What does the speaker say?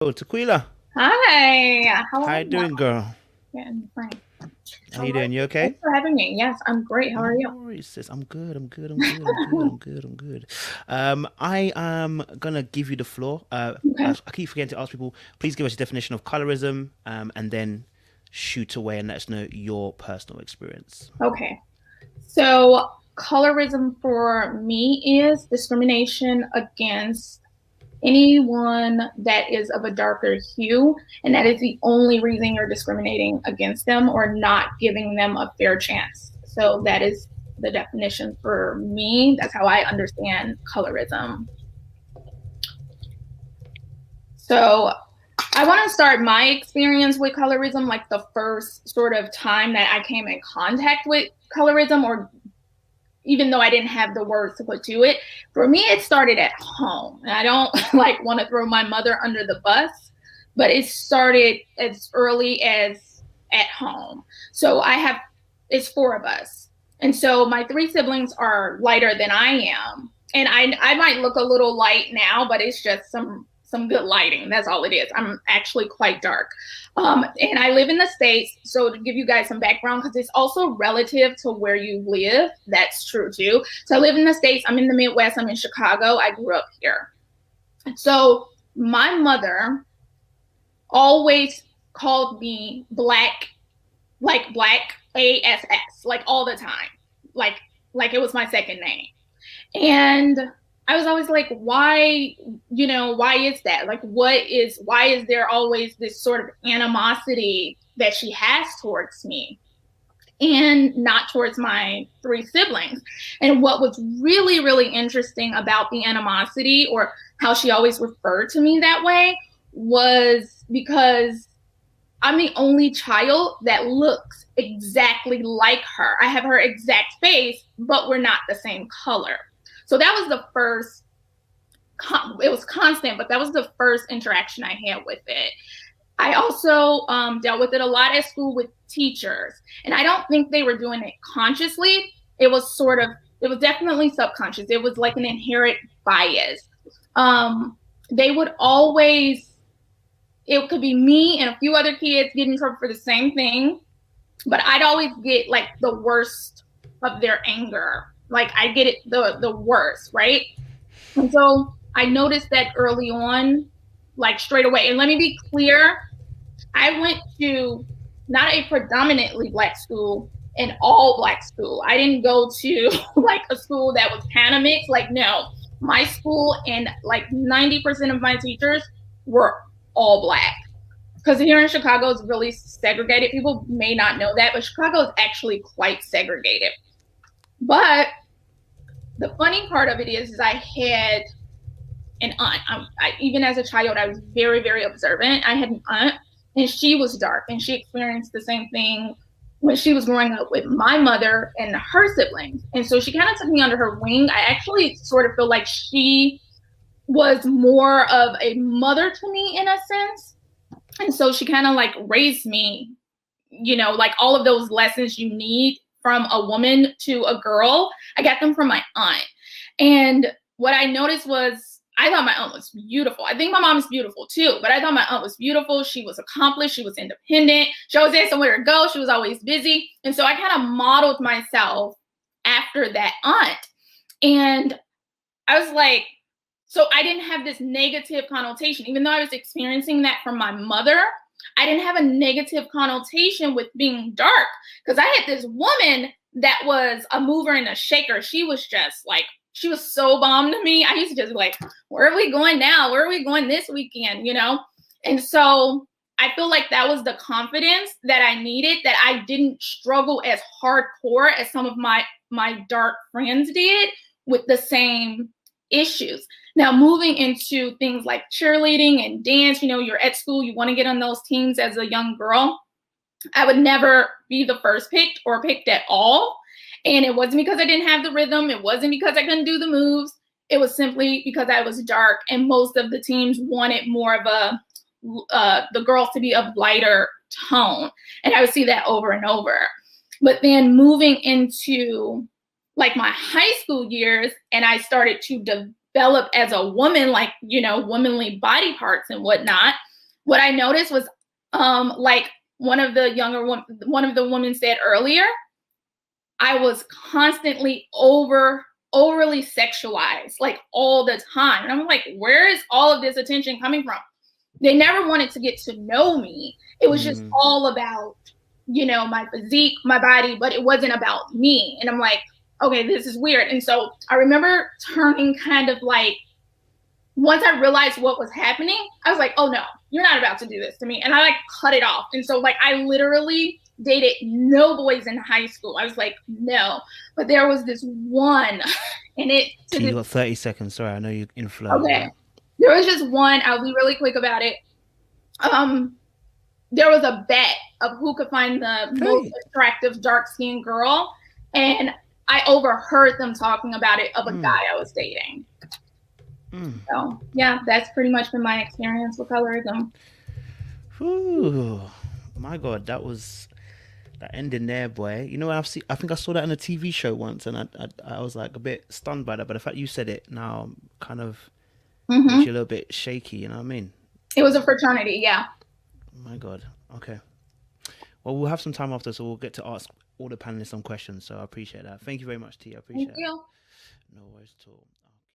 Oh, Tequila, Hi, how how are you you? doing, girl? Yeah, I'm fine. How All you right. doing? You okay? Thanks for having me. Yes, I'm great. How are No you? worries, sis. I'm good. I'm good. I'm good. I'm good. I'm good. I'm good. I am gonna give you the floor. Okay. I keep forgetting to ask people. Please give us a definition of colorism, and then shoot away and let us know your personal experience. Okay. So, colorism for me is discrimination against anyone that is of a darker hue, and that is the only reason you're discriminating against them or not giving them a fair chance. So, that is the definition for me. That's how I understand colorism. So, I want to start my experience with colorism, like the first sort of time that I came in contact with colorism, or even though I didn't have the words to put to it. For me, it started at home. And I don't like want to throw my mother under the bus, but it started as early as at home. So it's four of us. And so my three siblings are lighter than I am. And I might look a little light now, but it's just some good lighting. That's all it is. I'm actually quite dark. And I live in the States. So to give you guys some background, because it's also relative to where you live, that's true too. So I live in the States. I'm in the Midwest. I'm in Chicago. I grew up here. So my mother always called me black, like black ASS, like all the time, like like it was my second name. And I was always like, why, why is that? Like, why is there always this sort of animosity that she has towards me and not towards my three siblings? And what was really, really interesting about the animosity, or how she always referred to me that way, was because I'm the only child that looks exactly like her. I have her exact face, but we're not the same color. So that was the first, it was constant, but that was the first interaction I had with it. I also dealt with it a lot at school with teachers. And I don't think they were doing it consciously. It was sort of, it was definitely subconscious. It was like an inherent bias. They would always, it could be me and a few other kids getting in trouble for the same thing, but I'd always get like the worst of their anger. Like I get it the worst, right? And so I noticed that early on, like straight away. And let me be clear, I went to not a predominantly black school, an all black school. I didn't go to like a school that was kind of mixed. Like, no, my school and like 90% of my teachers were all black. Because here in Chicago is really segregated. People may not know that, but Chicago is actually quite segregated. But the funny part of it is I had an aunt. Even as a child, I was very, very observant. I had an aunt, and she was dark, and she experienced the same thing when she was growing up with my mother and her siblings. And so she kind of took me under her wing. I actually sort of feel like she was more of a mother to me in a sense. And so she kind of like raised me, like all of those lessons you need from a woman to a girl. I got them from my aunt. And what I noticed was I thought my aunt was beautiful. I think my mom is beautiful too, but I thought my aunt was beautiful. She was accomplished. She was independent. She always had somewhere to go. She was always busy. And so I kind of modeled myself after that aunt. And I was like, so I didn't have this negative connotation, even though I was experiencing that from my mother. I didn't have a negative connotation with being dark because I had this woman that was a mover and a shaker. She was just like, she was so bomb to me. I used to just be like, where are we going now? Where are we going this weekend? And so I feel like that was the confidence that I needed, that I didn't struggle as hardcore as some of my dark friends did with the same issues. Now, moving into things like cheerleading and dance, you're at school, you want to get on those teams as a young girl. I would never be the first picked or picked at all. And it wasn't because I didn't have the rhythm. It wasn't because I couldn't do the moves. It was simply because I was dark, and most of the teams wanted more of the girls to be of lighter tone. And I would see that over and over. But then moving into like my high school years, and I started to develop as a woman, like, womanly body parts and whatnot. what I noticed was, like one of the women said earlier, I was constantly overly sexualized, like all the time. And I'm like, where is all of this attention coming from? They never wanted to get to know me. It was just all about, you know, my physique, my body, but it wasn't about me. And I'm like, okay, this is weird. And so I remember turning kind of like, once I realized what was happening, I was like, oh no, you're not about to do this to me. And I like cut it off. And so like I literally dated no boys in high school. I was like, no. But there was this one, and it So you got 30 seconds. Sorry, I know you're in flow. okay. Yeah. There was just one, I'll be really quick about it. There was a bet of who could find the most attractive dark-skinned girl. And I overheard them talking about it of a guy I was dating. So yeah, that's pretty much been my experience with colorism. Ooh, my God, that was that ending there, boy. You know, I think I saw that in a TV show once, and I was like a bit stunned by that. But the fact you said it now, I'm kind of makes you a little bit shaky. You know what I mean? It was a fraternity, yeah. My God. Okay. Well, we'll have some time after, so we'll get to ask all the panelists some questions. So I appreciate that. Thank you very much, T. I appreciate it. Thank you. No worries at all.